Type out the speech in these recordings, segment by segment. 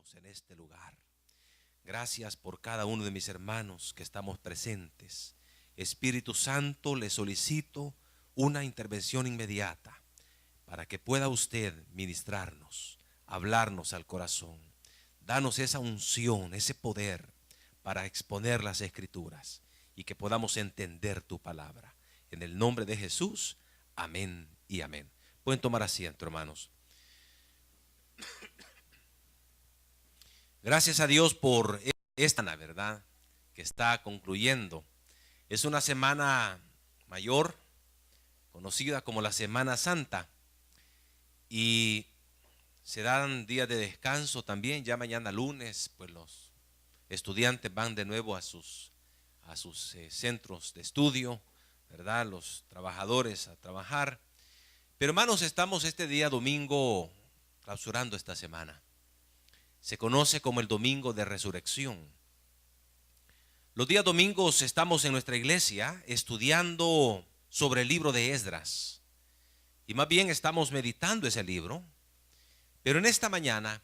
todos en este lugar. Gracias por cada uno de mis hermanos que estamos presentes. Espíritu Santo, le solicito una intervención inmediata para que pueda usted ministrarnos, hablarnos al corazón. Danos esa unción, ese poder para exponer las Escrituras y que podamos entender tu palabra. En el nombre de Jesús, amén y amén. Pueden tomar asiento, hermanos. Gracias a Dios por esta, ¿verdad?, que está concluyendo. Es una semana mayor, conocida como la Semana Santa, y se dan días de descanso también. Ya mañana lunes, pues los estudiantes van de nuevo a sus centros de estudio, ¿verdad? Los trabajadores a trabajar. Pero hermanos, estamos este día domingo clausurando esta semana. Se conoce como el Domingo de Resurrección. Los días domingos estamos en nuestra iglesia estudiando sobre el libro de Esdras. Y más bien estamos meditando ese libro. Pero en esta mañana,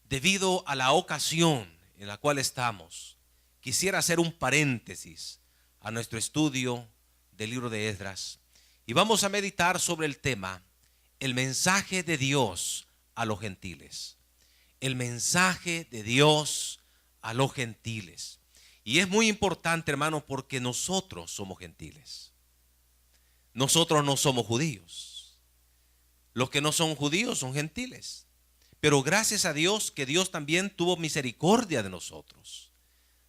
debido a la ocasión en la cual estamos, quisiera hacer un paréntesis a nuestro estudio del libro de Esdras. Y vamos a meditar sobre el tema, el mensaje de Dios a los gentiles. El mensaje de Dios a los gentiles. Y es muy importante, hermano, porque nosotros somos gentiles. Nosotros no somos judíos. Los que no son judíos son gentiles. Pero gracias a Dios que Dios también tuvo misericordia de nosotros.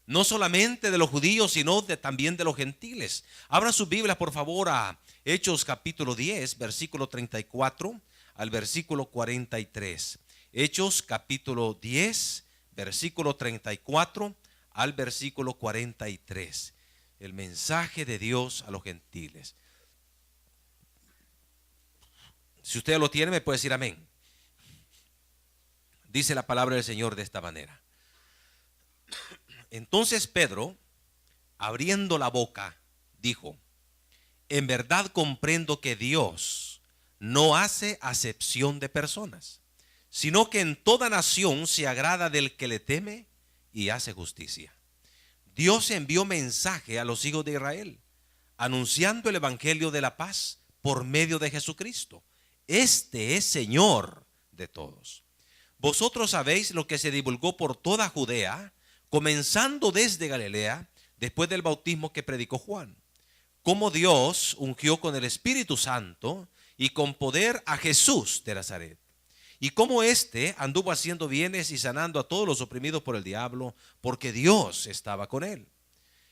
No solamente de los judíos, sino también de los gentiles. Abra su Biblia, por favor, a Hechos capítulo 10, versículo 34 al versículo 43. Hechos capítulo 10, versículo 34 al versículo 43. El mensaje de Dios a los gentiles. Si usted lo tiene, me puede decir amén. Dice la palabra del Señor de esta manera. Entonces Pedro, abriendo la boca, dijo: en verdad comprendo que Dios no hace acepción de personas, sino que en toda nación se agrada del que le teme y hace justicia. Dios envió mensaje a los hijos de Israel, anunciando el evangelio de la paz por medio de Jesucristo. Este es Señor de todos. Vosotros sabéis lo que se divulgó por toda Judea, comenzando desde Galilea, después del bautismo que predicó Juan, cómo Dios ungió con el Espíritu Santo y con poder a Jesús de Nazaret, y cómo éste anduvo haciendo bienes y sanando a todos los oprimidos por el diablo, porque Dios estaba con él.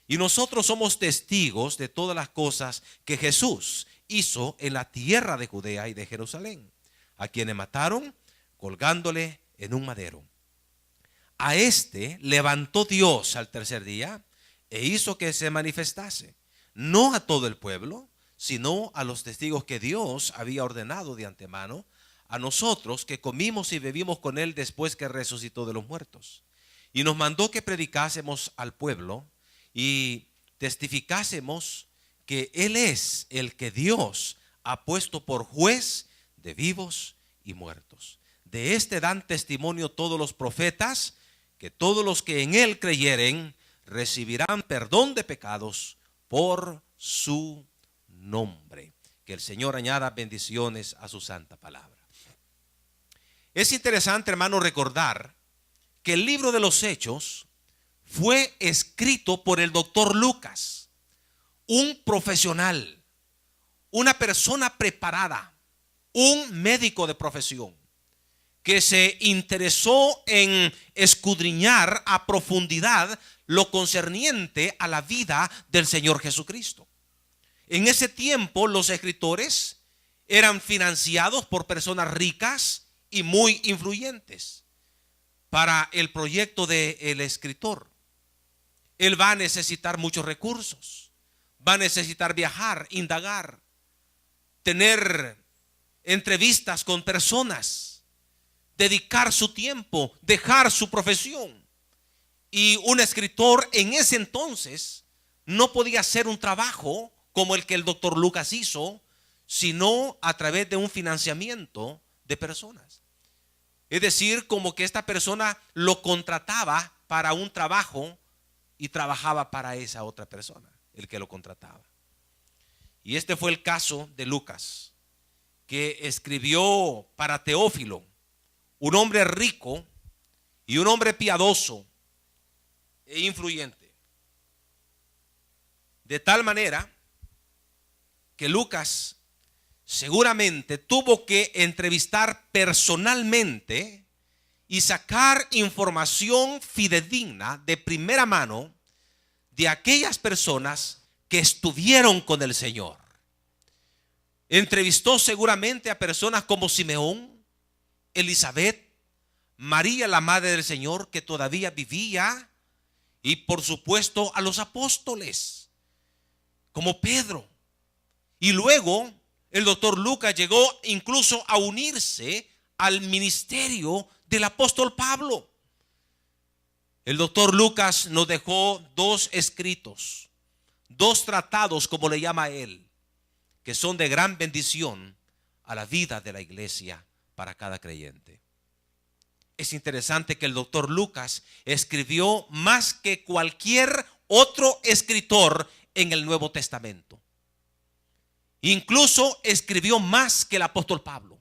Y nosotros somos testigos de todas las cosas que Jesús hizo en la tierra de Judea y de Jerusalén, a quienes mataron colgándole en un madero. A este levantó Dios al tercer día e hizo que se manifestase, no a todo el pueblo, sino a los testigos que Dios había ordenado de antemano, a nosotros que comimos y bebimos con él después que resucitó de los muertos. Y nos mandó que predicásemos al pueblo y testificásemos que él es el que Dios ha puesto por juez de vivos y muertos. De este dan testimonio todos los profetas, que todos los que en él creyeren recibirán perdón de pecados por su nombre. Que el Señor añada bendiciones a su santa palabra. Es interesante, hermano, recordar que el libro de los Hechos fue escrito por el doctor Lucas, un profesional, una persona preparada, un médico de profesión, que se interesó en escudriñar a profundidad lo concerniente a la vida del Señor Jesucristo. En ese tiempo los escritores eran financiados por personas ricas y muy influyentes para el proyecto del escritor. Él va a necesitar muchos recursos, va a necesitar viajar, indagar, tener entrevistas con personas, dedicar su tiempo, dejar su profesión. Y un escritor en ese entonces no podía hacer un trabajo como el que el doctor Lucas hizo, sino a través de un financiamiento de personas. Es decir, como que esta persona lo contrataba para un trabajo y trabajaba para esa otra persona, el que lo contrataba. Y este fue el caso de Lucas, que escribió para Teófilo, un hombre rico y un hombre piadoso e influyente. De tal manera que Lucas seguramente tuvo que entrevistar personalmente y sacar información fidedigna de primera mano de aquellas personas que estuvieron con el Señor. Entrevistó seguramente a personas como Simeón, Elizabeth, María, la madre del Señor, que todavía vivía, y por supuesto a los apóstoles como Pedro. Y luego el doctor Lucas llegó incluso a unirse al ministerio del apóstol Pablo. El doctor Lucas nos dejó 2 escritos, 2 tratados, como le llama él, que son de gran bendición a la vida de la iglesia para cada creyente. Es interesante que el doctor Lucas escribió más que cualquier otro escritor en el Nuevo Testamento. Incluso escribió más que el apóstol Pablo.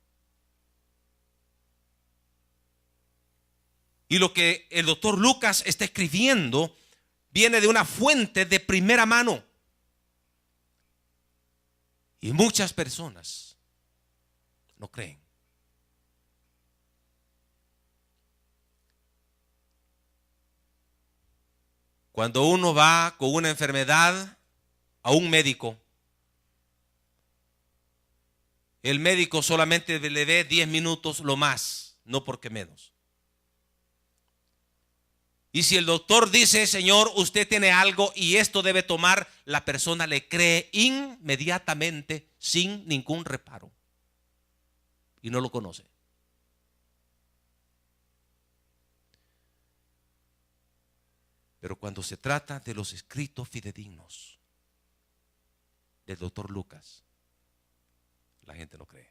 Y lo que el doctor Lucas está escribiendo viene de una fuente de primera mano. Y muchas personas no creen. Cuando uno va con una enfermedad a un médico, el médico solamente le ve 10 minutos lo más, no porque menos. Y si el doctor dice, Señor, usted tiene algo y esto debe tomar, la persona le cree inmediatamente sin ningún reparo. Y no lo conoce. Pero cuando se trata de los escritos fidedignos del doctor Lucas, la gente no cree.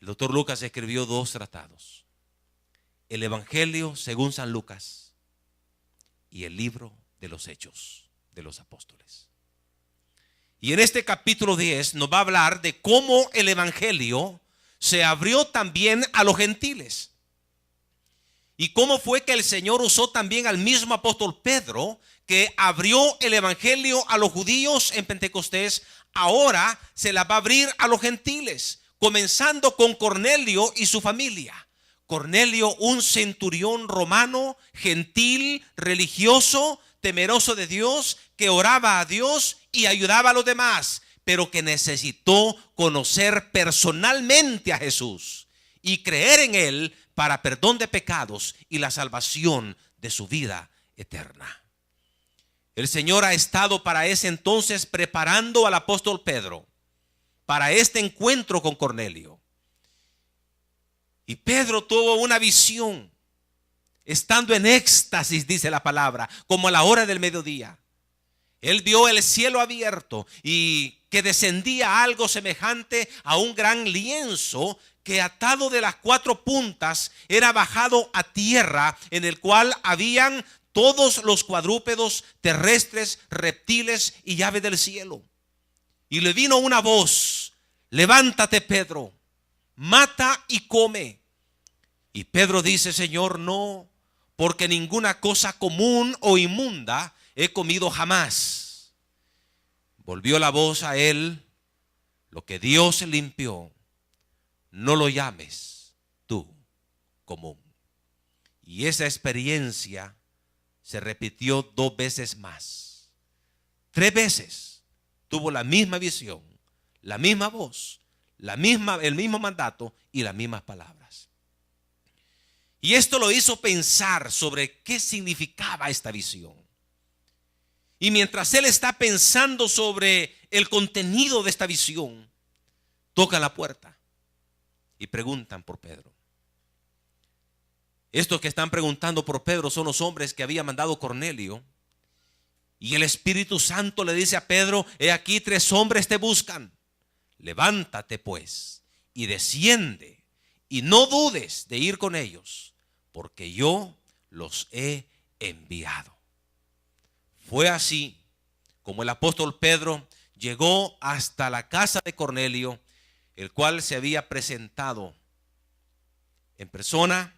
El doctor Lucas escribió 2 tratados: el Evangelio según San Lucas y el libro de los Hechos de los Apóstoles. Y en este capítulo 10 nos va a hablar de cómo el Evangelio se abrió también a los gentiles. Y cómo fue que el Señor usó también al mismo apóstol Pedro, que abrió el Evangelio a los judíos en Pentecostés. Ahora se la va a abrir a los gentiles, comenzando con Cornelio y su familia. Cornelio, un centurión romano, gentil, religioso, temeroso de Dios, que oraba a Dios y ayudaba a los demás, pero que necesitó conocer personalmente a Jesús y creer en Él para perdón de pecados y la salvación de su vida eterna. El Señor ha estado para ese entonces preparando al apóstol Pedro para este encuentro con Cornelio. Y Pedro tuvo una visión, estando en éxtasis, dice la palabra, como a la hora del mediodía. Él vio el cielo abierto y que descendía algo semejante a un gran lienzo que, atado de las 4 puntas, era bajado a tierra, en el cual habían todos los cuadrúpedos terrestres, reptiles y aves del cielo. Y le vino una voz: levántate, Pedro, mata y come. Y Pedro dice: Señor, no, porque ninguna cosa común o inmunda he comido jamás. Volvió la voz a él: lo que Dios limpió, no lo llames tú común. Y esa experiencia se repitió 2 veces más. 3 veces tuvo la misma visión, la misma voz, el mismo mandato y las mismas palabras. Y esto lo hizo pensar sobre qué significaba esta visión. Y mientras él está pensando sobre el contenido de esta visión, tocan la puerta y preguntan por Pedro. Estos que están preguntando por Pedro son los hombres que había mandado Cornelio. Y el Espíritu Santo le dice a Pedro: he aquí 3 hombres te buscan. levántate pues y desciende, y no dudes de ir con ellos, porque yo los he enviado. Fue así como el apóstol Pedro llegó hasta la casa de Cornelio, el cual se había presentado en persona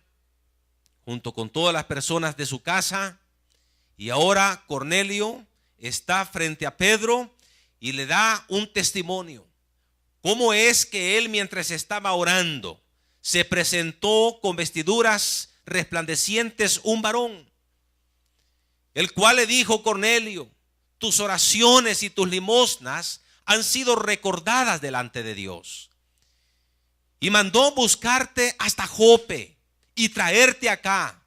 junto con todas las personas de su casa. Y ahora Cornelio está frente a Pedro y le da un testimonio. ¿Cómo es que él, mientras estaba orando, se presentó con vestiduras resplandecientes un varón, el cual le dijo: Cornelio, tus oraciones y tus limosnas han sido recordadas delante de Dios, y mandó buscarte hasta Jope y traerte acá?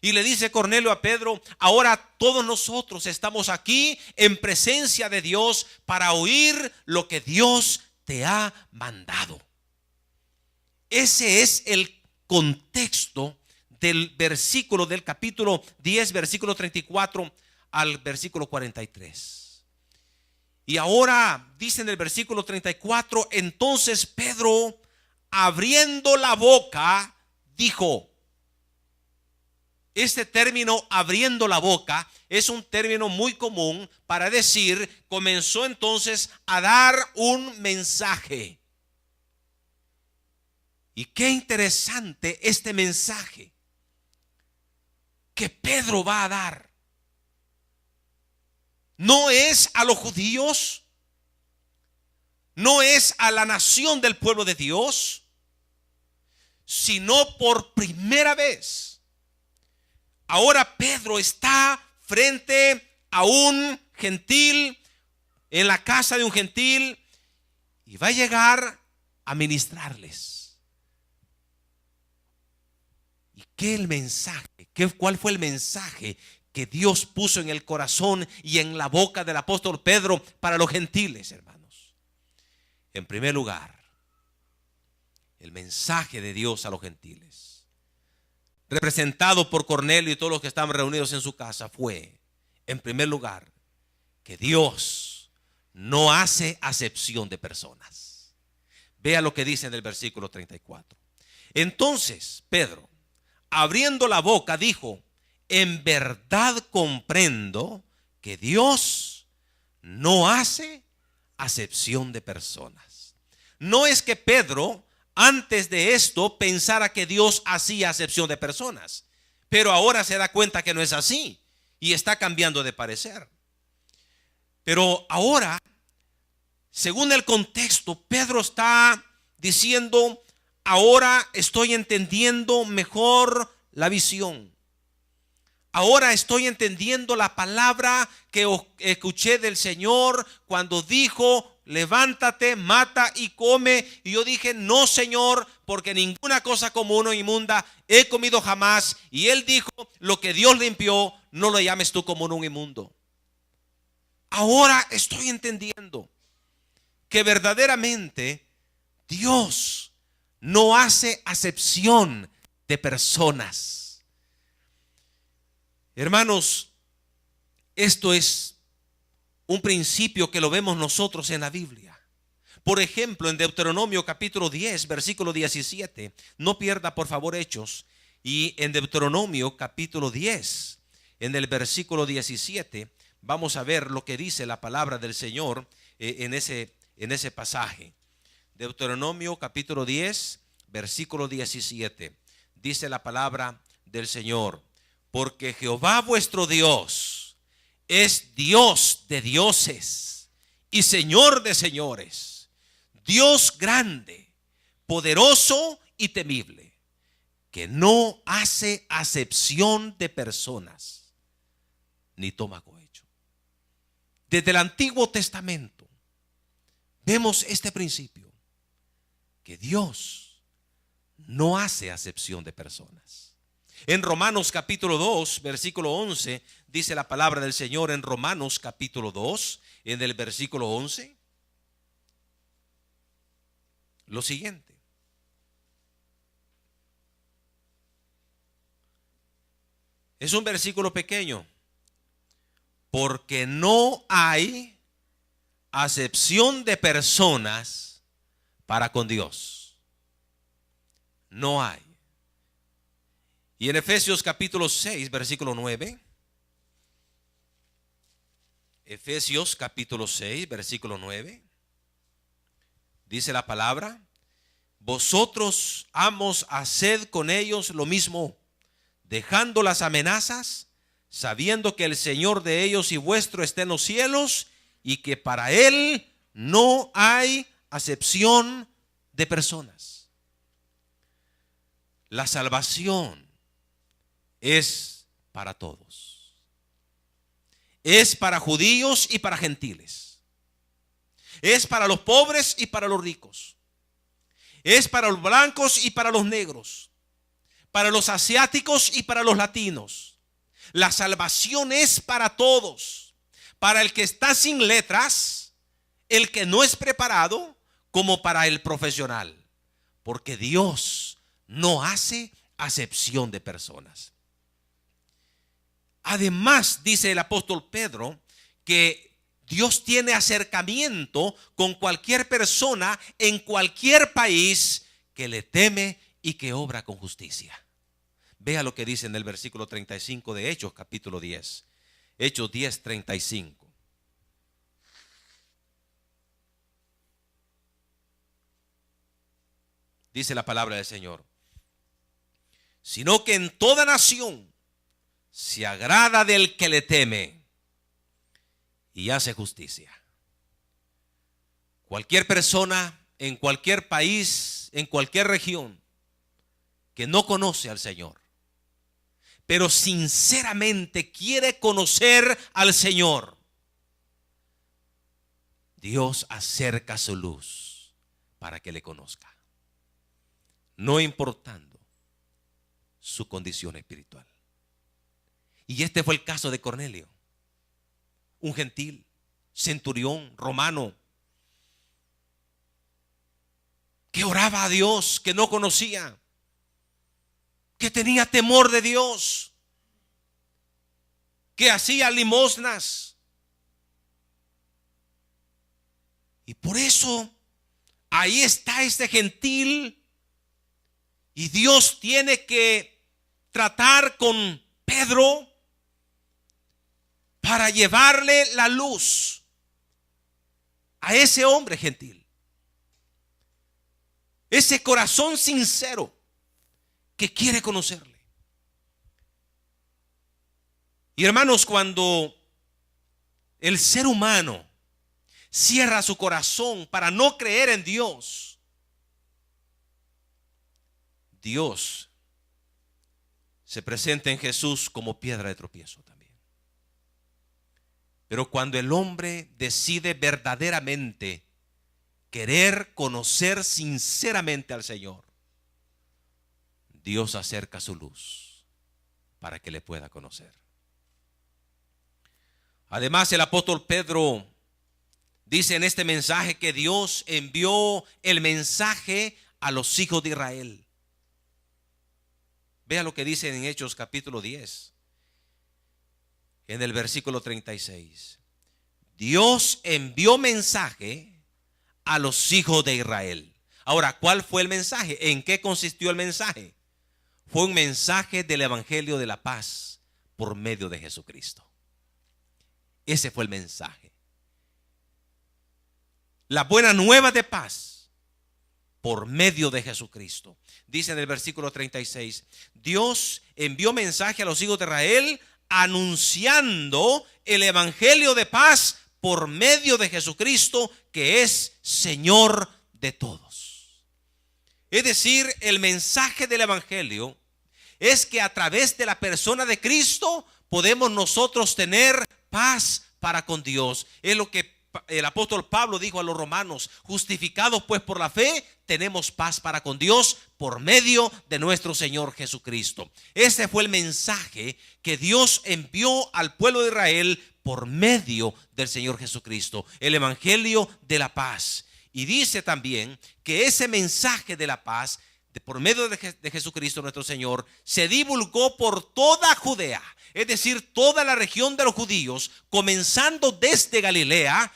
Y le dice Cornelio a Pedro: ahora todos nosotros estamos aquí en presencia de Dios para oír lo que Dios te ha mandado. Ese es el contexto del versículo del capítulo 10, versículo 34 al versículo 43. Y ahora dice en el versículo 34: entonces Pedro, abriendo la boca, dijo. Este término, abriendo la boca, es un término muy común para decir, comenzó entonces a dar un mensaje. Y qué interesante este mensaje que Pedro va a dar. No es a los judíos, no es a la nación del pueblo de Dios, sino por primera vez. Ahora Pedro está frente a un gentil, en la casa de un gentil, y va a llegar a ministrarles. ¿Y qué el mensaje? ¿Cuál fue el mensaje que Dios puso en el corazón y en la boca del apóstol Pedro para los gentiles, hermanos? En primer lugar, el mensaje de Dios a los gentiles, representado por Cornelio y todos los que estaban reunidos en su casa, fue, en primer lugar, que Dios no hace acepción de personas. Vea lo que dice en el versículo 34. Entonces Pedro, abriendo la boca, dijo: en verdad comprendo que Dios no hace acepción de personas. No es que Pedro antes de esto pensara que Dios hacía acepción de personas, pero ahora se da cuenta que no es así y está cambiando de parecer. Pero ahora, según el contexto, Pedro está diciendo: ahora estoy entendiendo mejor la visión. Ahora estoy entendiendo la palabra que escuché del Señor cuando dijo: levántate, mata y come. Y yo dije: no, Señor, porque ninguna cosa común o inmunda he comido jamás. Y Él dijo: lo que Dios limpió, no lo llames tú común o inmundo. Ahora estoy entendiendo que verdaderamente Dios no hace acepción de personas. Hermanos, esto es un principio que lo vemos nosotros en la Biblia. Por ejemplo, en Deuteronomio capítulo 10, versículo 17. No pierda por favor Hechos. Y en Deuteronomio capítulo 10, en el versículo 17, vamos a ver lo que dice la palabra del Señor en ese pasaje. Deuteronomio capítulo 10, versículo 17. Dice la palabra del Señor: porque Jehová vuestro Dios es Dios de dioses y Señor de señores, Dios grande, poderoso y temible, que no hace acepción de personas, ni toma cohecho. Desde el Antiguo Testamento vemos este principio, que Dios no hace acepción de personas. En Romanos capítulo 2, versículo 11, dice la palabra del Señor en Romanos capítulo 2, en el versículo 11, lo siguiente: es un versículo pequeño. Porque no hay acepción de personas para con Dios. No hay. Y en Efesios capítulo 6, versículo 9. Efesios capítulo 6, versículo 9. Dice la palabra: vosotros, amos, haced con ellos lo mismo, dejando las amenazas, sabiendo que el Señor de ellos y vuestro está en los cielos, y que para Él no hay acepción de personas. La salvación es para todos. Es para judíos y para gentiles. Es para los pobres y para los ricos. Es para los blancos y para los negros. Para los asiáticos y para los latinos. La salvación es para todos. Para el que está sin letras, el que no es preparado, como para el profesional. Porque Dios no hace acepción de personas. Además, dice el apóstol Pedro, que Dios tiene acercamiento con cualquier persona en cualquier país que le teme y que obra con justicia. Vea lo que dice en el versículo 35 de Hechos capítulo 10. Hechos 10, 35. Dice la palabra del Señor: sino que en toda nación se agrada del que le teme y hace justicia. Cualquier persona en cualquier país, en cualquier región, que no conoce al Señor, pero sinceramente quiere conocer al Señor, Dios acerca su luz para que le conozca, no importando su condición espiritual. Y este fue el caso de Cornelio, un gentil, centurión romano, que oraba a Dios, que no conocía, que tenía temor de Dios, que hacía limosnas. Y por eso ahí está este gentil, y Dios tiene que tratar con Pedro para llevarle la luz a ese hombre gentil, ese corazón sincero que quiere conocerle. Y hermanos, cuando el ser humano cierra su corazón para no creer en Dios, Dios se presenta en Jesús como piedra de tropiezo también. Pero cuando el hombre decide verdaderamente querer conocer sinceramente al Señor, Dios acerca su luz para que le pueda conocer. Además, el apóstol Pedro dice en este mensaje que Dios envió el mensaje a los hijos de Israel. Vea lo que dice en Hechos capítulo 10, en el versículo 36. Dios envió mensaje a los hijos de Israel. Ahora, ¿cuál fue el mensaje? ¿En qué consistió el mensaje? Fue un mensaje del evangelio de la paz por medio de Jesucristo. Ese fue el mensaje. La buena nueva de paz por medio de Jesucristo. Dice en el versículo 36, Dios envió mensaje a los hijos de Israel anunciando el evangelio de paz por medio de Jesucristo, que es Señor de todos. Es decir, el mensaje del evangelio es que a través de la persona de Cristo podemos nosotros tener paz para con Dios. Es lo que el apóstol Pablo dijo a los romanos: justificados pues por la fe, tenemos paz para con Dios por medio de nuestro Señor Jesucristo. Ese fue el mensaje que Dios envió al pueblo de Israel por medio del Señor Jesucristo, el evangelio de la paz. Y dice también que ese mensaje de la paz, por medio de Jesucristo nuestro Señor, se divulgó por toda Judea, es decir, toda la región de los judíos, comenzando desde Galilea,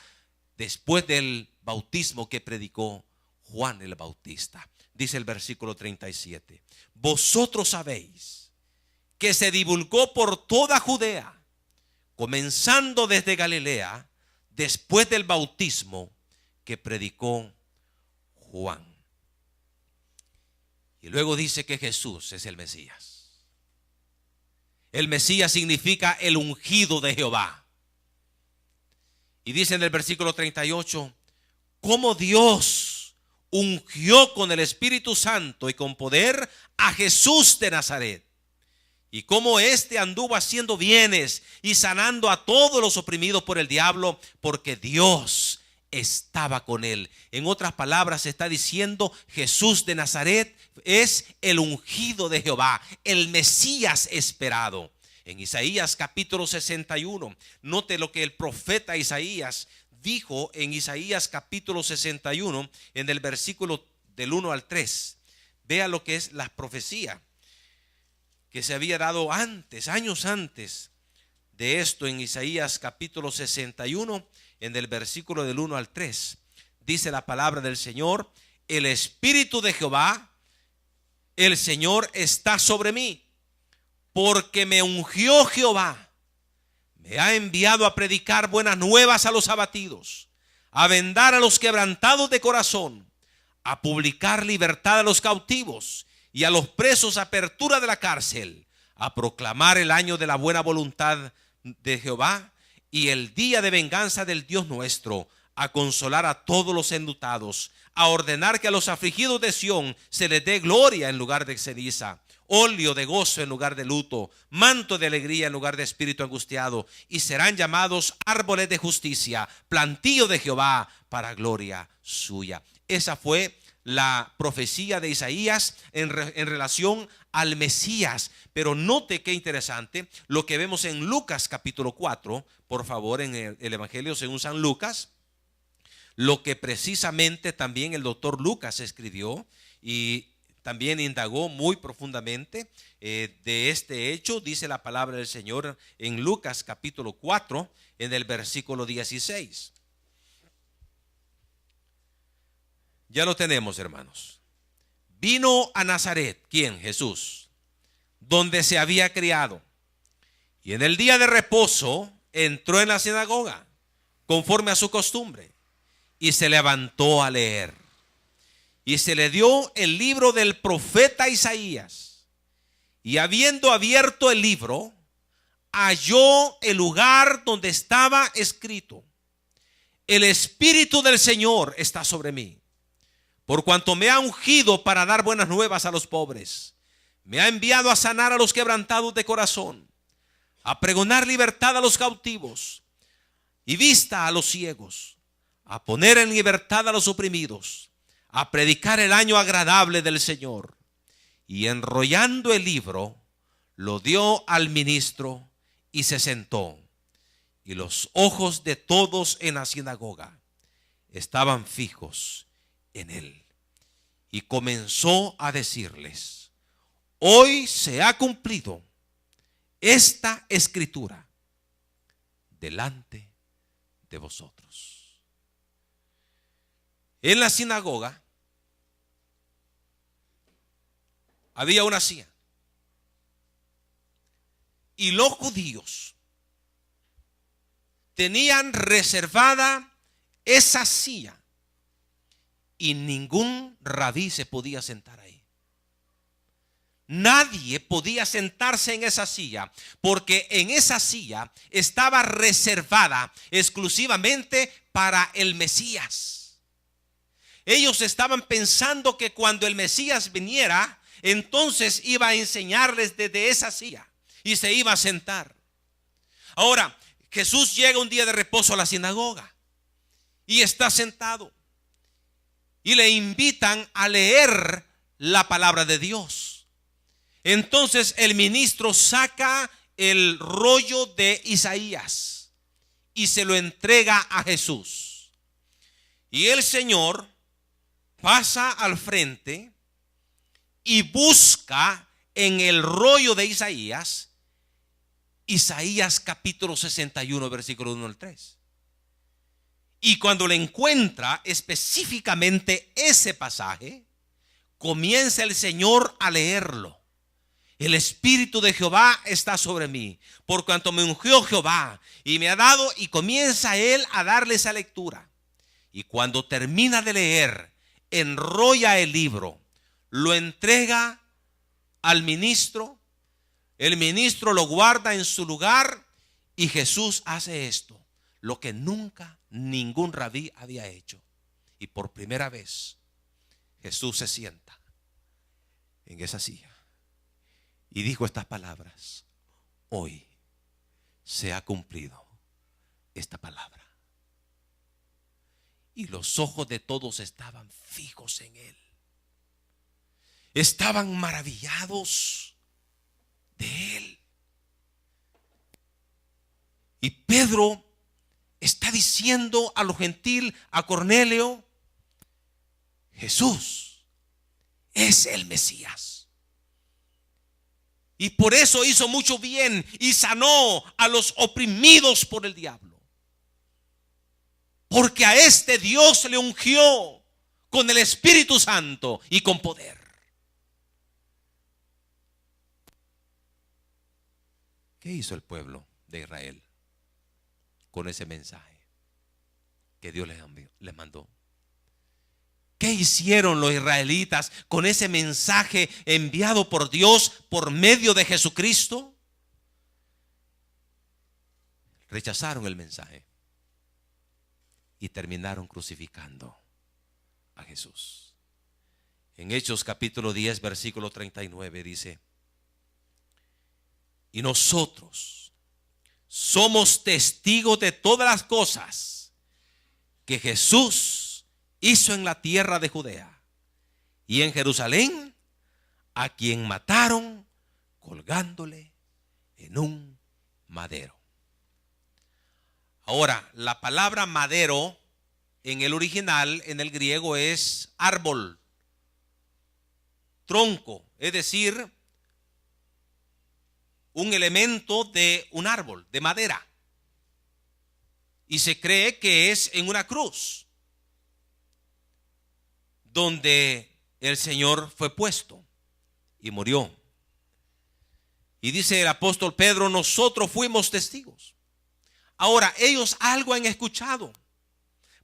después del bautismo que predicó Juan el Bautista. Dice el versículo 37. Vosotros sabéis que se divulgó por toda Judea, comenzando desde Galilea, después del bautismo que predicó Juan. Y luego dice que Jesús es el Mesías. El Mesías significa el ungido de Jehová. Y dice en el versículo 38, cómo Dios ungió con el Espíritu Santo y con poder a Jesús de Nazaret. Y cómo éste anduvo haciendo bienes y sanando a todos los oprimidos por el diablo, porque Dios estaba con él. En otras palabras, está diciendo Jesús de Nazaret es el ungido de Jehová, el Mesías esperado. En Isaías capítulo 61, note lo que el profeta Isaías dijo en Isaías capítulo 61, en el versículo del 1 al 3. Vea lo que es la profecía que se había dado antes, años antes de esto. En Isaías capítulo 61, en el versículo del 1 al 3, dice la palabra del Señor: el Espíritu de Jehová, el Señor, está sobre mí, porque me ungió Jehová. Me ha enviado a predicar buenas nuevas a los abatidos, a vendar a los quebrantados de corazón, a publicar libertad a los cautivos y a los presos apertura de la cárcel, a proclamar el año de la buena voluntad de Jehová y el día de venganza del Dios nuestro, a consolar a todos los enlutados, a ordenar que a los afligidos de Sión se les dé gloria en lugar de ceniza, óleo de gozo en lugar de luto, manto de alegría en lugar de espíritu angustiado, y serán llamados árboles de justicia, plantío de Jehová para gloria suya. Esa fue la profecía de Isaías en relación al Mesías. Pero note qué interesante lo que vemos en Lucas capítulo 4, por favor, en el Evangelio según San Lucas, lo que precisamente también el doctor Lucas escribió y también indagó muy profundamente de este hecho. Dice la palabra del Señor en Lucas capítulo 4, en el versículo 16. Ya lo tenemos, hermanos. Vino a Nazaret, ¿quién? Jesús, donde se había criado, y en el día de reposo entró en la sinagoga, conforme a su costumbre, y se levantó a leer. Y se le dio el libro del profeta Isaías, y habiendo abierto el libro, halló el lugar donde estaba escrito: el Espíritu del Señor está sobre mí, por cuanto me ha ungido para dar buenas nuevas a los pobres. Me ha enviado a sanar a los quebrantados de corazón, a pregonar libertad a los cautivos y vista a los ciegos, a poner en libertad a los oprimidos, a predicar el año agradable del Señor. Y enrollando el libro, lo dio al ministro y se sentó. Y los ojos de todos en la sinagoga estaban fijos en él. Y comenzó a decirles: hoy se ha cumplido esta escritura delante de vosotros. En la sinagoga había una silla, y los judíos tenían reservada esa silla, y ningún rabí se podía sentar ahí. Nadie podía sentarse en esa silla, porque en esa silla estaba reservada exclusivamente para el Mesías. Ellos estaban pensando que cuando el Mesías viniera, entonces iba a enseñarles desde esa silla y se iba a sentar. Ahora, Jesús llega un día de reposo a la sinagoga y está sentado, y le invitan a leer la palabra de Dios. Entonces el ministro saca el rollo de Isaías y se lo entrega a Jesús. Y el Señor pasa al frente y busca en el rollo de Isaías, Isaías capítulo 61, versículo 1 al 3. Y cuando le encuentra específicamente ese pasaje, comienza el Señor a leerlo. El Espíritu de Jehová está sobre mí, por cuanto me ungió Jehová y me ha dado, y comienza él a darle esa lectura. Y cuando termina de leer, enrolla el libro, lo entrega al ministro, el ministro lo guarda en su lugar, y Jesús hace esto, lo que nunca ningún rabí había hecho. Y por primera vez Jesús se sienta en esa silla y dijo estas palabras: hoy se ha cumplido esta palabra. Y los ojos de todos estaban fijos en él. Estaban maravillados de él. Y Pedro está diciendo a lo gentil, a Cornelio: Jesús es el Mesías. Y por eso hizo mucho bien y sanó a los oprimidos por el diablo. Porque a este Dios le ungió con el Espíritu Santo y con poder. ¿Qué hizo el pueblo de Israel con ese mensaje que Dios les mandó? ¿Qué hicieron los israelitas con ese mensaje enviado por Dios por medio de Jesucristo? Rechazaron el mensaje y terminaron crucificando a Jesús. En Hechos capítulo 10 versículo 39 dice: y nosotros somos testigos de todas las cosas que Jesús hizo en la tierra de Judea y en Jerusalén, a quien mataron colgándole en un madero. Ahora, la palabra madero en el original, en el griego, es árbol, tronco, es decir, un elemento de un árbol, de madera. Y se cree que es en una cruz donde el Señor fue puesto y murió. Y dice el apóstol Pedro: nosotros fuimos testigos. Ahora, ellos algo han escuchado,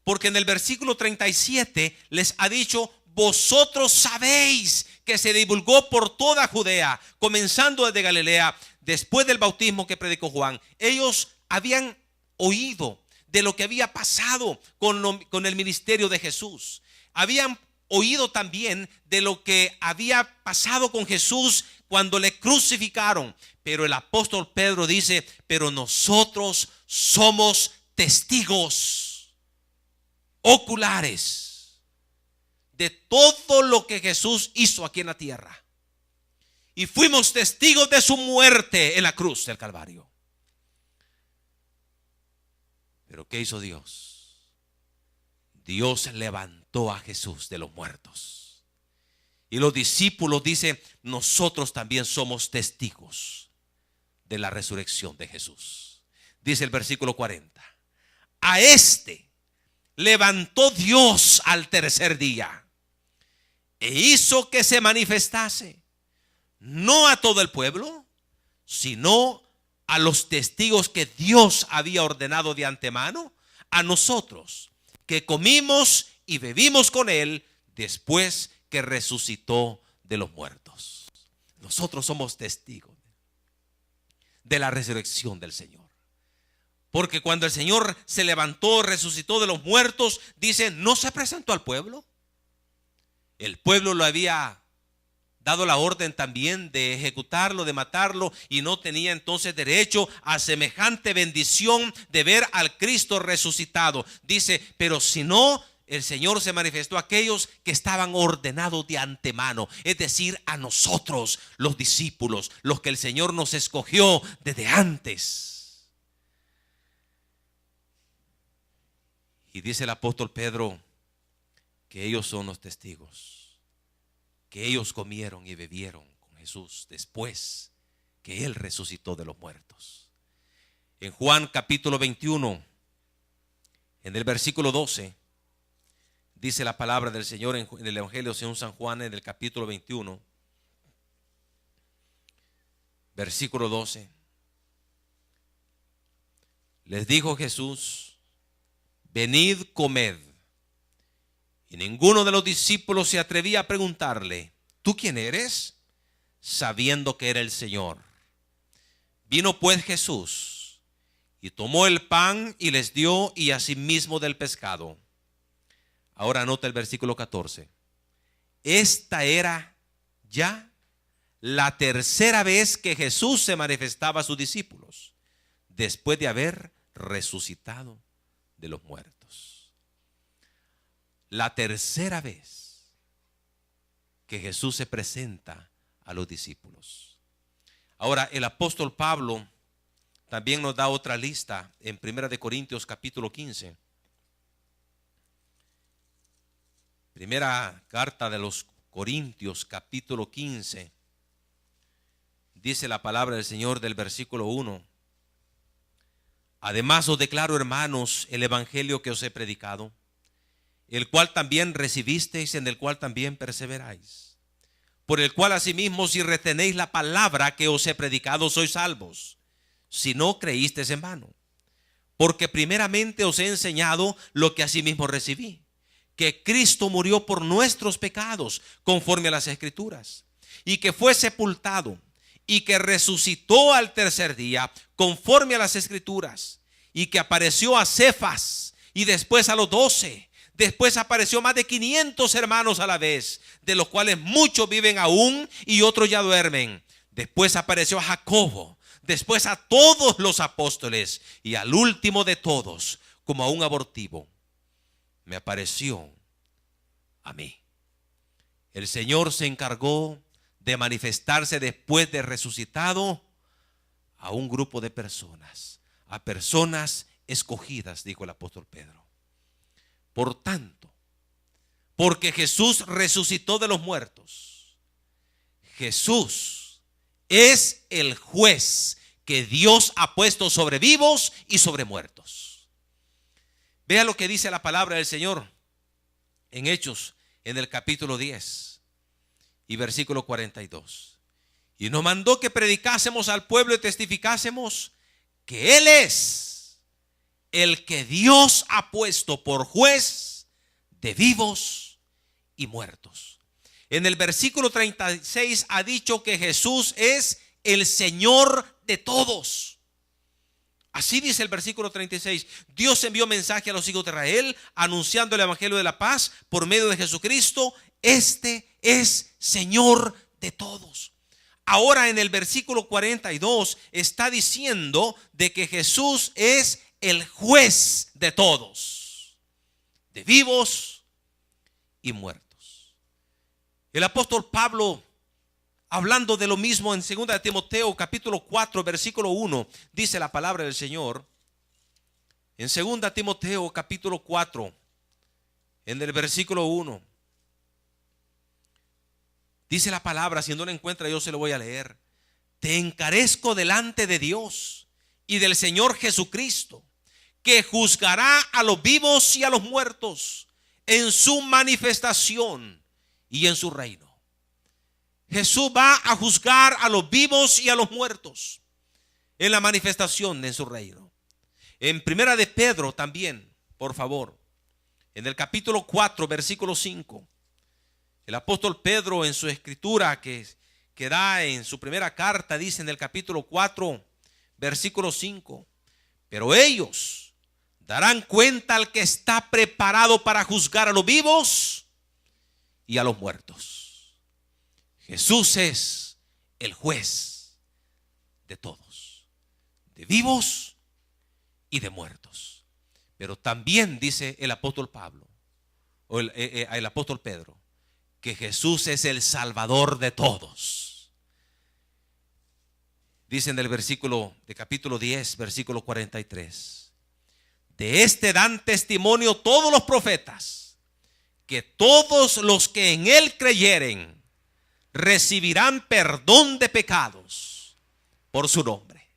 porque en el versículo 37 les ha dicho: vosotros sabéis que se divulgó por toda Judea, comenzando desde Galilea, después del bautismo que predicó Juan. Ellos habían oído de lo que había pasado con el ministerio de Jesús. Habían oído también de lo que había pasado con Jesús cuando le crucificaron. Pero el apóstol Pedro dice: pero nosotros somos testigos oculares de todo lo que Jesús hizo aquí en la tierra. Y fuimos testigos de su muerte en la cruz del Calvario. Pero ¿qué hizo Dios? Dios levantó a Jesús de los muertos. Y los discípulos dicen: nosotros también somos testigos de la resurrección de Jesús. Dice el versículo 40: a este levantó Dios al tercer día e hizo que se manifestase, no a todo el pueblo, sino a los testigos que Dios había ordenado de antemano, a nosotros que comimos y bebimos con él después que resucitó de los muertos. Nosotros somos testigos de la resurrección del Señor. Porque cuando el Señor se levantó, resucitó de los muertos, dice, no se presentó al pueblo. El pueblo lo había dado la orden también de ejecutarlo, de matarlo, y no tenía entonces derecho a semejante bendición de ver al Cristo resucitado. Dice, pero si no, el Señor se manifestó a aquellos que estaban ordenados de antemano, es decir, a nosotros, los discípulos, los que el Señor nos escogió desde antes. Y dice el apóstol Pedro que ellos son los testigos, que ellos comieron y bebieron con Jesús después que Él resucitó de los muertos. En Juan capítulo 21, En el versículo 12 dice la palabra del Señor en el Evangelio según San Juan, en el capítulo 21, versículo 12. Les dijo Jesús: venid, comed. Y ninguno de los discípulos se atrevía a preguntarle: ¿tú quién eres?, sabiendo que era el Señor. Vino pues Jesús y tomó el pan y les dio, y asimismo del pescado. Ahora anota el versículo 14. Esta era ya la tercera vez que Jesús se manifestaba a sus discípulos, después de haber resucitado de los muertos. La tercera vez que Jesús se presenta a los discípulos. Ahora el apóstol Pablo también nos da otra lista en 1 Corintios capítulo 15. Primera carta de los Corintios capítulo 15. Dice la palabra del Señor del versículo 1: además os declaro, hermanos, el evangelio que os he predicado, el cual también recibisteis, en el cual también perseveráis, por el cual asimismo, si retenéis la palabra que os he predicado, sois salvos, si no creísteis en vano. Porque primeramente os he enseñado lo que asimismo recibí, que Cristo murió por nuestros pecados, conforme a las Escrituras, y que fue sepultado, y que resucitó al tercer día, conforme a las Escrituras, y que apareció a Cefas, y después a los 12. Después apareció más de 500 hermanos a la vez, de los cuales muchos viven aún y otros ya duermen. Después apareció a Jacobo, después a todos los apóstoles, y al último de todos, como a un abortivo, me apareció a mí. El Señor se encargó de manifestarse después de resucitado a un grupo de personas, a personas escogidas, dijo el apóstol Pedro. Por tanto, porque Jesús resucitó de los muertos, Jesús es el juez que Dios ha puesto sobre vivos y sobre muertos. Vea lo que dice la palabra del Señor en Hechos, en el capítulo 10 y versículo 42. Y nos mandó que predicásemos al pueblo y testificásemos que Él es el que Dios ha puesto por juez de vivos y muertos. En el versículo 36 ha dicho que Jesús es el Señor de todos. Así dice el versículo 36. Dios envió mensaje a los hijos de Israel anunciando el evangelio de la paz por medio de Jesucristo. Este es Señor de todos. Ahora en el versículo 42 está diciendo de que Jesús es el juez de todos, de vivos y muertos. El apóstol Pablo, hablando de lo mismo en 2 Timoteo capítulo 4 versículo 1, dice la palabra del Señor. En 2 Timoteo capítulo 4, en el versículo 1, dice la palabra, si no la encuentra yo se lo voy a leer: te encarezco delante de Dios y del Señor Jesucristo, que juzgará a los vivos y a los muertos en su manifestación y en su reino. Jesús va a juzgar a los vivos y a los muertos en la manifestación de su reino. En primera de Pedro también, por favor, en el capítulo 4 versículo 5, el apóstol Pedro en su escritura que da en su primera carta, dice en el capítulo 4 versículo 5: pero ellos darán cuenta al que está preparado para juzgar a los vivos y a los muertos. Jesús es el juez de todos, de vivos y de muertos. Pero también dice el apóstol Pablo, o el apóstol Pedro, que Jesús es el Salvador de todos. Dice en el versículo de capítulo 10, versículo 43: de este dan testimonio todos los profetas, que todos los que en Él creyeren recibirán perdón de pecados por su nombre.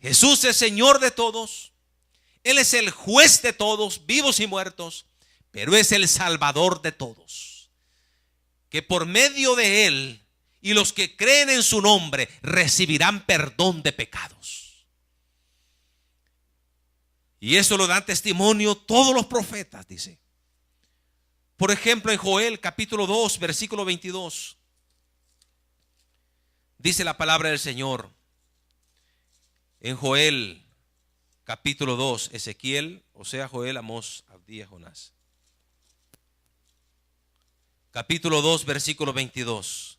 Jesús es Señor de todos, Él es el juez de todos, vivos y muertos, pero es el Salvador de todos. Que por medio de Él y los que creen en su nombre recibirán perdón de pecados. Y eso lo dan testimonio todos los profetas, dice. Por ejemplo, en Joel capítulo 2, versículo 22, dice la palabra del Señor. En Joel capítulo 2, Ezequiel, Joel, Amós, Abdías, Jonás. Capítulo 2, versículo 22.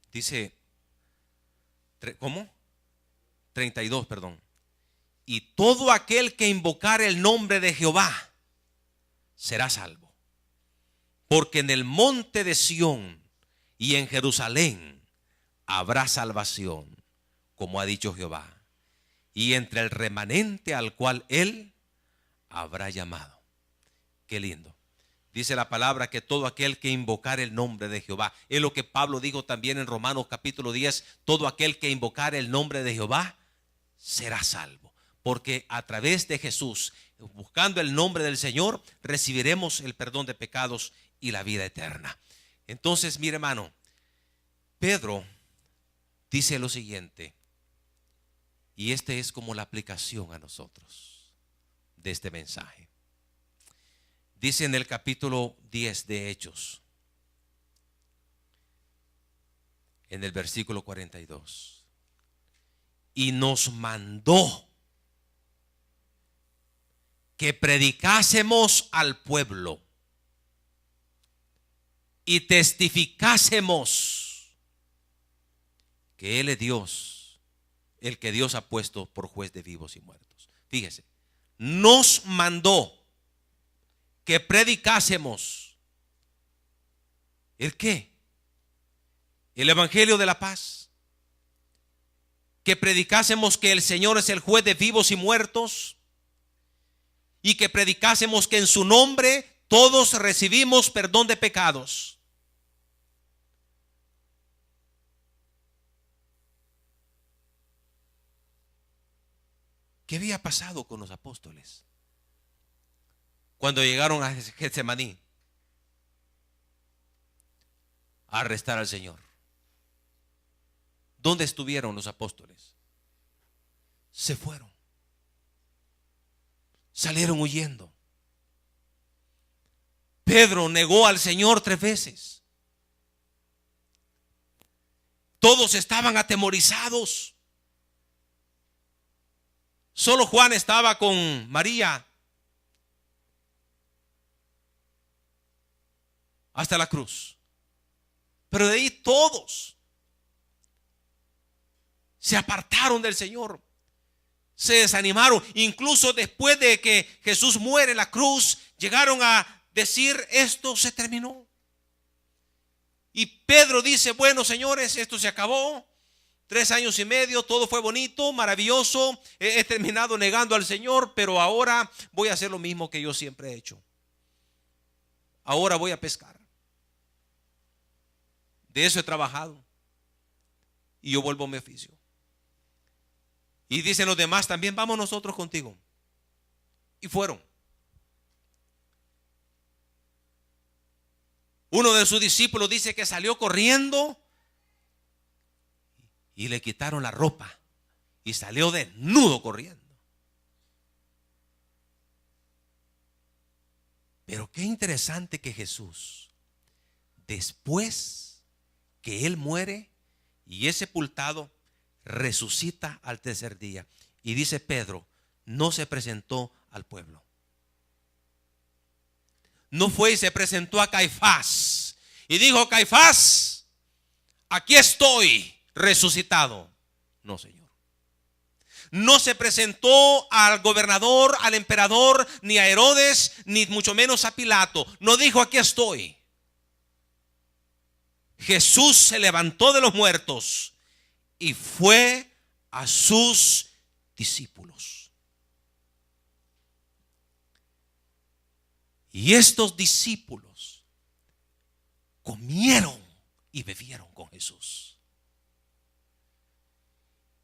Dice, ¿cómo? 32, perdón. Y todo aquel que invocare el nombre de Jehová será salvo. Porque en el monte de Sión y en Jerusalén habrá salvación, como ha dicho Jehová, y entre el remanente al cual él habrá llamado. Qué lindo. Dice la palabra que todo aquel que invocar el nombre de Jehová, es lo que Pablo dijo también en Romanos capítulo 10, todo aquel que invocar el nombre de Jehová será salvo. Porque a través de Jesús, buscando el nombre del Señor, recibiremos el perdón de pecados y la vida eterna. Entonces, mire, hermano, Pedro dice lo siguiente, y este es como la aplicación a nosotros de este mensaje. Dice en el capítulo 10 de Hechos, en el versículo 42, y nos mandó que predicásemos al pueblo y testificásemos que Él es Dios, el que Dios ha puesto por juez de vivos y muertos. Fíjese, nos mandó que predicásemos ¿el qué? El evangelio de la paz. Que predicásemos que el Señor es el juez de vivos y muertos, y que predicásemos que en su nombre todos recibimos perdón de pecados. ¿Qué había pasado con los apóstoles cuando llegaron a Getsemaní a arrestar al Señor? ¿Dónde estuvieron los apóstoles? Se fueron. Salieron huyendo. Pedro negó al Señor 3 veces. Todos estaban atemorizados. Solo Juan estaba con María hasta la cruz. Pero de ahí todos se apartaron del Señor, se desanimaron. Incluso después de que Jesús muere en la cruz, llegaron a decir: esto se terminó. Y Pedro dice: bueno, señores, esto se acabó. 3 años y medio, todo fue bonito, maravilloso. He terminado negando al Señor, pero ahora voy a hacer lo mismo que yo siempre he hecho. Ahora voy a pescar. De eso he trabajado. Y yo vuelvo a mi oficio. Y dicen los demás también: vamos nosotros contigo. Y fueron. Uno de sus discípulos dice que salió corriendo y le quitaron la ropa y salió desnudo corriendo. Pero qué interesante que Jesús, después que Él muere y es sepultado, resucita al 3er día. Y dice Pedro, no se presentó al pueblo. No fue y se presentó a Caifás y dijo: Caifás, aquí estoy resucitado. No, Señor. No se presentó al gobernador, al emperador, ni a Herodes, ni mucho menos a Pilato. No dijo: aquí estoy. Jesús se levantó de los muertos y fue a sus discípulos. Y estos discípulos comieron y bebieron con Jesús.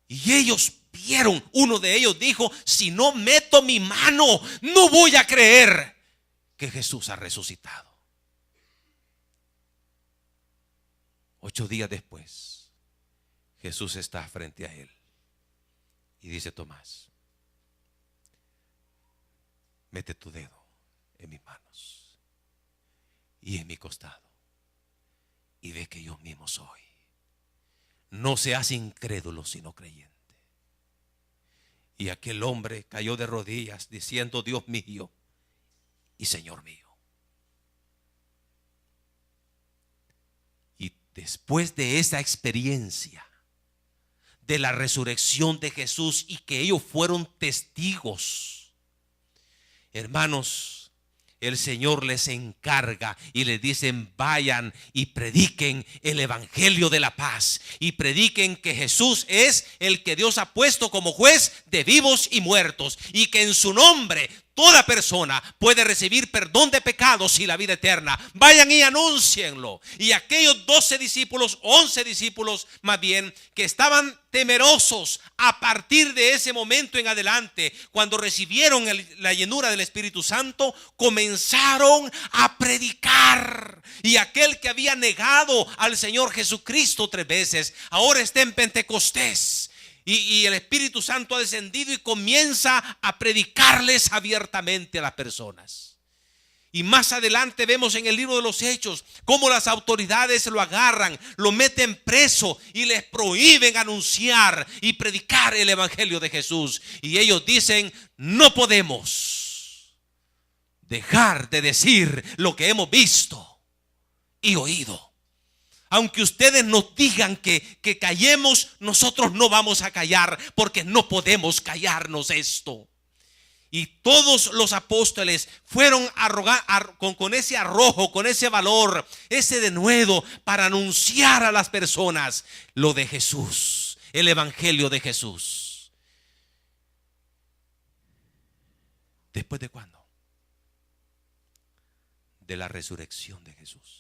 Y ellos vieron, uno de ellos dijo: si no meto mi mano, no voy a creer que Jesús ha resucitado. 8 días después, Jesús está frente a él y dice: Tomás, mete tu dedo en mis manos y en mi costado y ve que yo mismo soy. No seas incrédulo, sino creyente. Y aquel hombre cayó de rodillas diciendo: Dios mío y Señor mío. Y después de esa experiencia de la resurrección de Jesús y que ellos fueron testigos, hermanos, el Señor les encarga y les dicen: vayan y prediquen el evangelio de la paz, y prediquen que Jesús es el que Dios ha puesto como juez de vivos y muertos, y que en su nombre toda persona puede recibir perdón de pecados y la vida eterna. Vayan y anúncienlo. Y aquellos 12 discípulos, 11 discípulos más bien, que estaban temerosos a partir de ese momento en adelante, cuando recibieron la llenura del Espíritu Santo, comenzaron a predicar. Y aquel que había negado al Señor Jesucristo 3 veces, ahora está en Pentecostés. Y el Espíritu Santo ha descendido y comienza a predicarles abiertamente a las personas. Y más adelante vemos en el libro de los Hechos cómo las autoridades lo agarran, lo meten preso y les prohíben anunciar y predicar el evangelio de Jesús. Y ellos dicen: no podemos dejar de decir lo que hemos visto y oído. Aunque ustedes nos digan que callemos, nosotros no vamos a callar, porque no podemos callarnos esto. Y todos los apóstoles fueron con ese arrojo, con ese valor, ese denuedo, para anunciar a las personas lo de Jesús, el evangelio de Jesús. ¿Después de cuándo? De la resurrección de Jesús.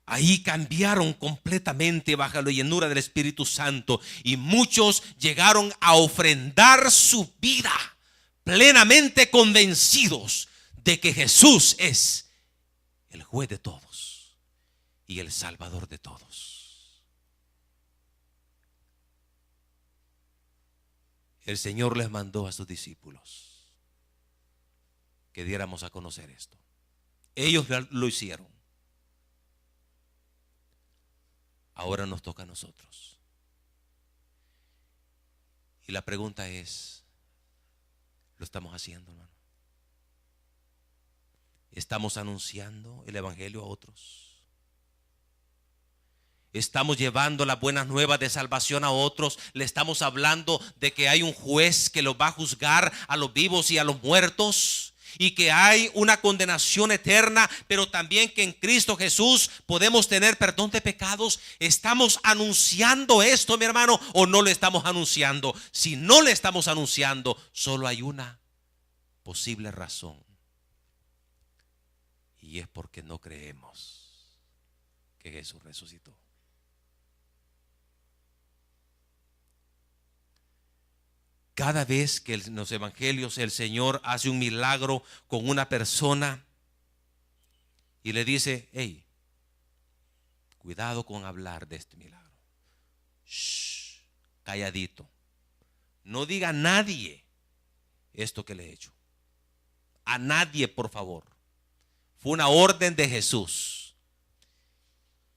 Ahí cambiaron completamente bajo la llenura del Espíritu Santo, y muchos llegaron a ofrendar su vida plenamente convencidos de que Jesús es el juez de todos y el salvador de todos. El Señor les mandó a sus discípulos que diéramos a conocer esto. Ellos lo hicieron. Ahora nos toca a nosotros. Y la pregunta es: ¿lo estamos haciendo, hermano? ¿Estamos anunciando el evangelio a otros? ¿Estamos llevando las buenas nuevas de salvación a otros? ¿Le estamos hablando de que hay un juez que los va a juzgar a los vivos y a los muertos? Y que hay una condenación eterna, pero también que en Cristo Jesús podemos tener perdón de pecados. ¿Estamos anunciando esto, mi hermano, o no lo estamos anunciando? Si no le estamos anunciando, solo hay una posible razón, y es porque no creemos que Jesús resucitó. Cada vez que en los evangelios el Señor hace un milagro con una persona y le dice: hey, cuidado con hablar de este milagro. Shh, calladito. No diga a nadie esto que le he hecho. A nadie, por favor. Fue una orden de Jesús.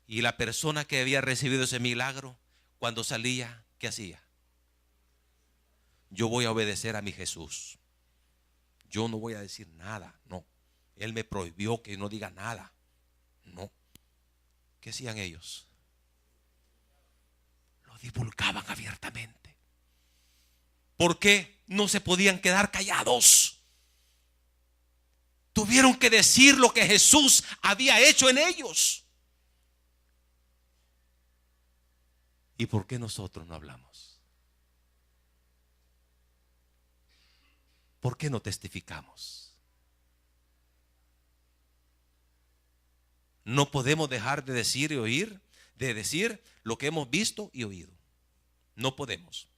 Y la persona que había recibido ese milagro, cuando salía, ¿qué hacía? Yo voy a obedecer a mi Jesús. Yo no voy a decir nada. No. Él me prohibió que no diga nada. No. ¿Qué hacían ellos? Lo divulgaban abiertamente. ¿Por qué no se podían quedar callados? Tuvieron que decir lo que Jesús había hecho en ellos. ¿Y por qué nosotros no hablamos? ¿Por qué no testificamos? No podemos dejar de decir y oír, de decir lo que hemos visto y oído. No podemos.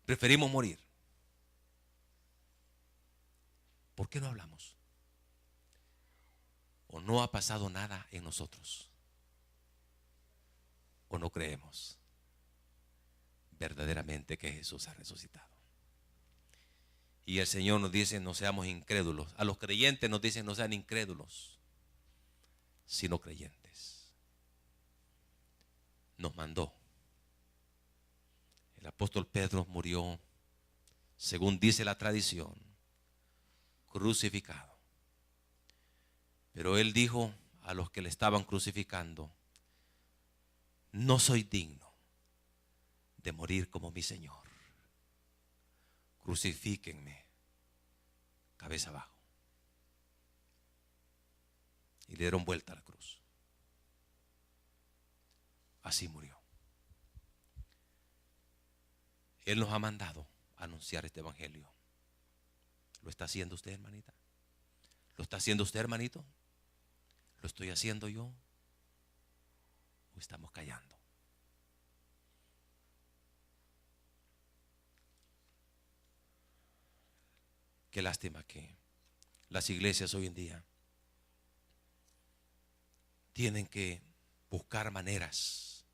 Preferimos morir. ¿Por qué no hablamos? ¿O no ha pasado nada en nosotros? ¿O no creemos verdaderamente que Jesús ha resucitado? Y el Señor nos dice: no seamos incrédulos. A los creyentes nos dicen: no sean incrédulos, sino creyentes. Nos mandó. El apóstol Pedro murió, según dice la tradición, crucificado. Pero él dijo a los que le estaban crucificando: no soy digno de morir como mi Señor. Crucifíquenme cabeza abajo. Y le dieron vuelta a la cruz. Así murió. Él nos ha mandado a anunciar este evangelio. ¿Lo está haciendo usted, hermanita? ¿Lo está haciendo usted, hermanito? ¿Lo estoy haciendo yo? ¿O estamos callando? Qué lástima que las iglesias hoy en día tienen que buscar maneras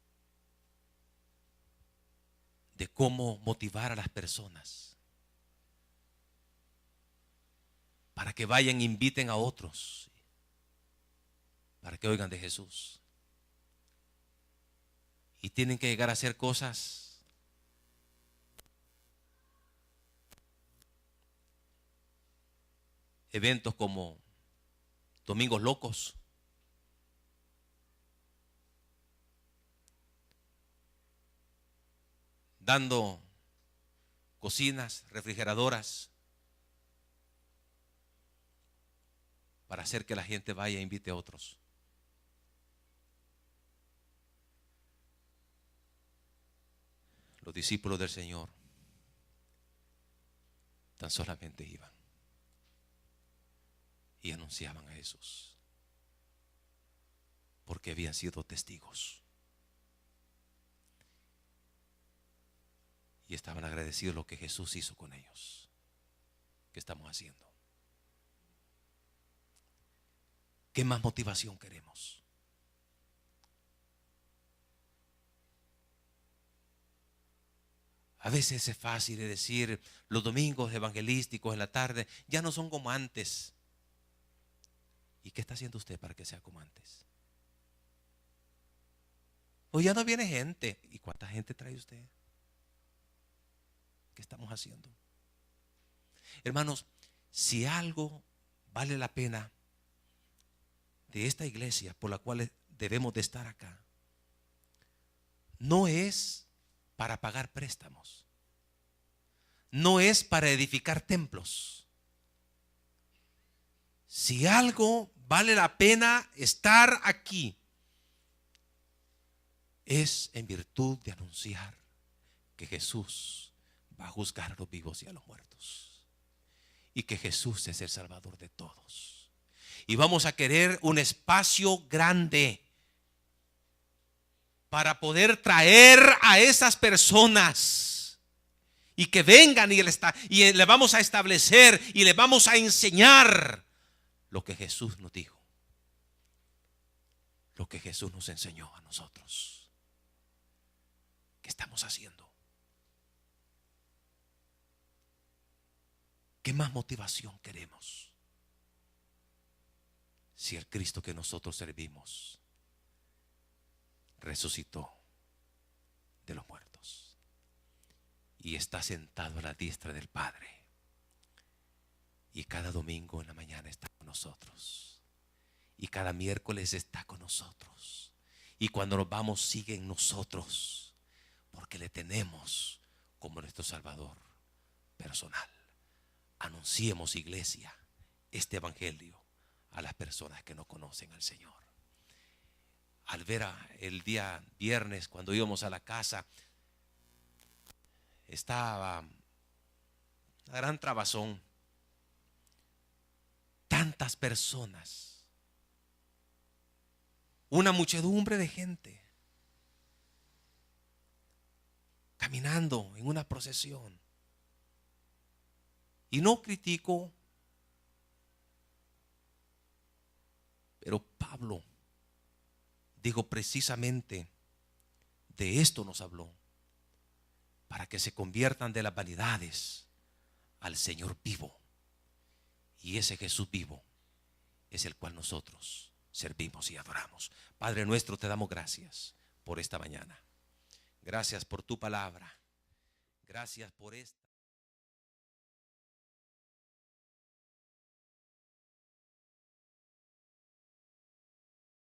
de cómo motivar a las personas para que vayan e inviten a otros, para que oigan de Jesús. Y tienen que llegar a hacer cosas eventos como domingos locos, dando cocinas, refrigeradoras, para hacer que la gente vaya e invite a otros. Los discípulos del Señor tan solamente iban y anunciaban a Jesús, porque habían sido testigos y estaban agradecidos lo que Jesús hizo con ellos. ¿Qué estamos haciendo? ¿Qué más motivación queremos? A veces es fácil de decir: los domingos evangelísticos en la tarde ya no son como antes. ¿Y qué está haciendo usted para que sea como antes? Hoy ya no viene gente. ¿Y cuánta gente trae usted? ¿Qué estamos haciendo? Hermanos, si algo vale la pena de esta iglesia por la cual debemos de estar acá, no es para pagar préstamos, no es para edificar templos. Si algo vale la pena estar aquí, es en virtud de anunciar que Jesús va a juzgar a los vivos y a los muertos, y que Jesús es el Salvador de todos. Y vamos a querer un espacio grande para poder traer a esas personas y que vengan y le vamos a establecer y le vamos a enseñar lo que Jesús nos dijo, lo que Jesús nos enseñó a nosotros. ¿Qué estamos haciendo? ¿Qué más motivación queremos? Si el Cristo que nosotros servimos resucitó de los muertos y está sentado a la diestra del Padre, y cada domingo en la mañana está con nosotros, y cada miércoles está con nosotros, y cuando nos vamos sigue en nosotros, porque le tenemos como nuestro Salvador personal. Anunciemos, iglesia, este evangelio a las personas que no conocen al Señor. Al ver el día viernes, cuando íbamos a la casa, estaba una gran trabazón. Tantas personas, una muchedumbre de gente caminando en una procesión. Y no critico, pero Pablo dijo precisamente de esto nos habló, para que se conviertan de las vanidades al Señor vivo. Y ese Jesús vivo es el cual nosotros servimos y adoramos. Padre nuestro, te damos gracias por esta mañana. Gracias por tu palabra. Gracias por este